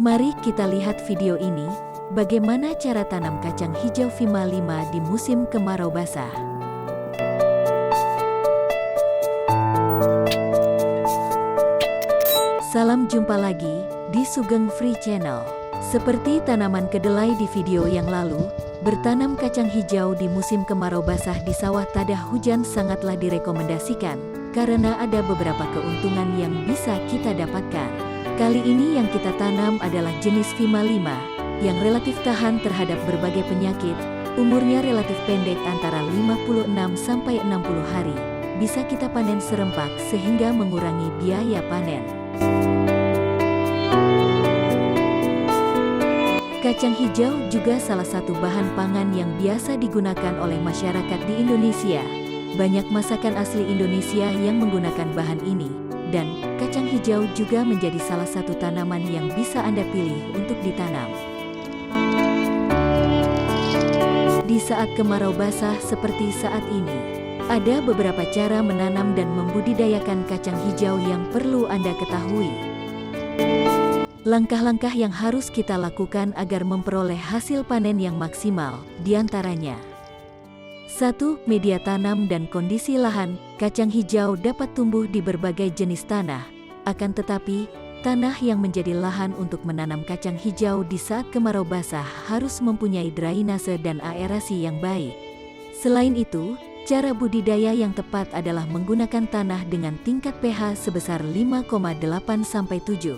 Mari kita lihat video ini, bagaimana cara tanam kacang hijau Vima 5 di musim kemarau basah. Salam jumpa lagi di Sugeng Free Channel. Seperti tanaman kedelai di video yang lalu, bertanam kacang hijau di musim kemarau basah di sawah tadah hujan sangatlah direkomendasikan, karena ada beberapa keuntungan yang bisa kita dapatkan. Kali ini yang kita tanam adalah jenis Vima 5, yang relatif tahan terhadap berbagai penyakit, umurnya relatif pendek antara 56-60 hari, bisa kita panen serempak sehingga mengurangi biaya panen. Kacang hijau juga salah satu bahan pangan yang biasa digunakan oleh masyarakat di Indonesia. Banyak masakan asli Indonesia yang menggunakan bahan ini, dan kacang hijau juga menjadi salah satu tanaman yang bisa Anda pilih untuk ditanam. Di saat kemarau basah seperti saat ini, ada beberapa cara menanam dan membudidayakan kacang hijau yang perlu Anda ketahui. Langkah-langkah yang harus kita lakukan agar memperoleh hasil panen yang maksimal, diantaranya 1. Media tanam dan kondisi lahan. Kacang hijau dapat tumbuh di berbagai jenis tanah, akan tetapi, tanah yang menjadi lahan untuk menanam kacang hijau di saat kemarau basah harus mempunyai drainase dan aerasi yang baik. Selain itu, cara budidaya yang tepat adalah menggunakan tanah dengan tingkat pH sebesar 5,8-7.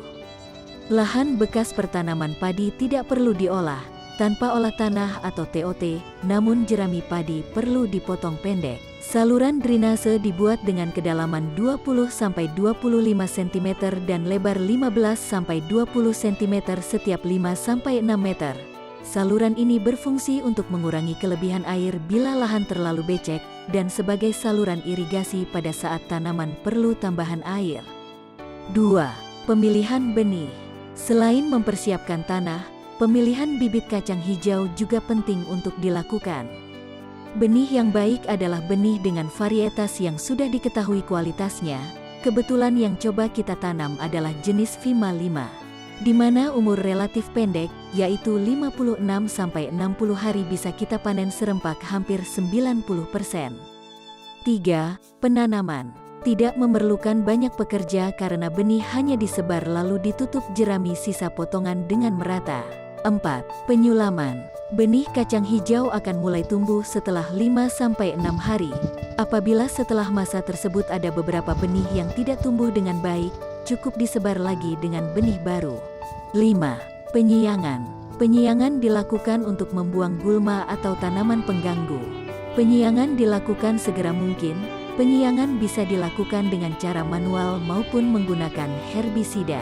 Lahan bekas pertanaman padi tidak perlu diolah, tanpa olah tanah atau TOT, namun jerami padi perlu dipotong pendek. Saluran drainase dibuat dengan kedalaman 20-25 cm dan lebar 15-20 cm setiap 5-6 meter. Saluran ini berfungsi untuk mengurangi kelebihan air bila lahan terlalu becek, dan sebagai saluran irigasi pada saat tanaman perlu tambahan air. 2. Pemilihan benih. Selain mempersiapkan tanah, pemilihan bibit kacang hijau juga penting untuk dilakukan. Benih yang baik adalah benih dengan varietas yang sudah diketahui kualitasnya. Kebetulan yang coba kita tanam adalah jenis Vima 5, di mana umur relatif pendek, yaitu 56-60 hari bisa kita panen serempak hampir 90%. 3. Penanaman. Tidak memerlukan banyak pekerja karena benih hanya disebar lalu ditutup jerami sisa potongan dengan merata. 4. Penyulaman. Benih kacang hijau akan mulai tumbuh setelah 5-6 hari. Apabila setelah masa tersebut ada beberapa benih yang tidak tumbuh dengan baik, cukup disebar lagi dengan benih baru. 5. Penyiangan. Penyiangan dilakukan untuk membuang gulma atau tanaman pengganggu. Penyiangan dilakukan segera mungkin. Penyiangan bisa dilakukan dengan cara manual maupun menggunakan herbisida.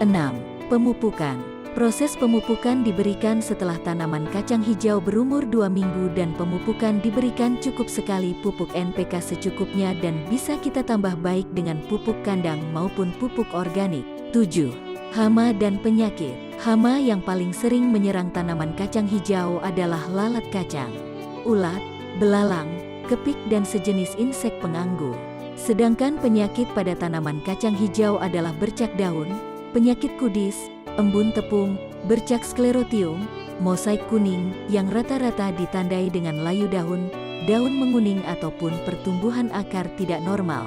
6. Pemupukan. Proses pemupukan diberikan setelah tanaman kacang hijau berumur 2 minggu dan pemupukan diberikan cukup sekali pupuk NPK secukupnya dan bisa kita tambah baik dengan pupuk kandang maupun pupuk organik. 7. Hama dan penyakit. Hama yang paling sering menyerang tanaman kacang hijau adalah lalat kacang, ulat, belalang, kepik dan sejenis insek pengganggu. Sedangkan penyakit pada tanaman kacang hijau adalah bercak daun, penyakit kudis, embun tepung, bercak sklerotium, mosaik kuning yang rata-rata ditandai dengan layu daun, daun menguning ataupun pertumbuhan akar tidak normal.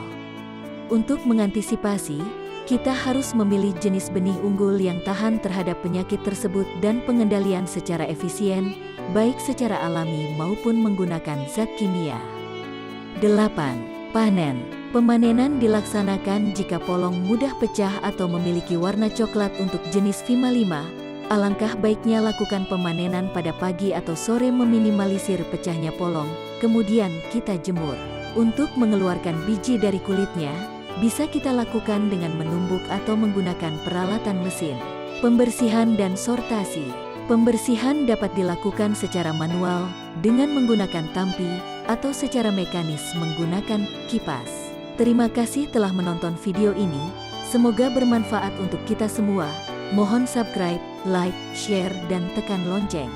Untuk mengantisipasi, kita harus memilih jenis benih unggul yang tahan terhadap penyakit tersebut dan pengendalian secara efisien, baik secara alami maupun menggunakan zat kimia. 8. Panen. Pemanenan dilaksanakan jika polong mudah pecah atau memiliki warna coklat untuk jenis Vima 5. Alangkah baiknya lakukan pemanenan pada pagi atau sore meminimalisir pecahnya polong, kemudian kita jemur. Untuk mengeluarkan biji dari kulitnya, bisa kita lakukan dengan menumbuk atau menggunakan peralatan mesin. Pembersihan dan sortasi. Pembersihan dapat dilakukan secara manual dengan menggunakan tampi atau secara mekanis menggunakan kipas. Terima kasih telah menonton video ini. Semoga bermanfaat untuk kita semua. Mohon subscribe, like, share, dan tekan lonceng.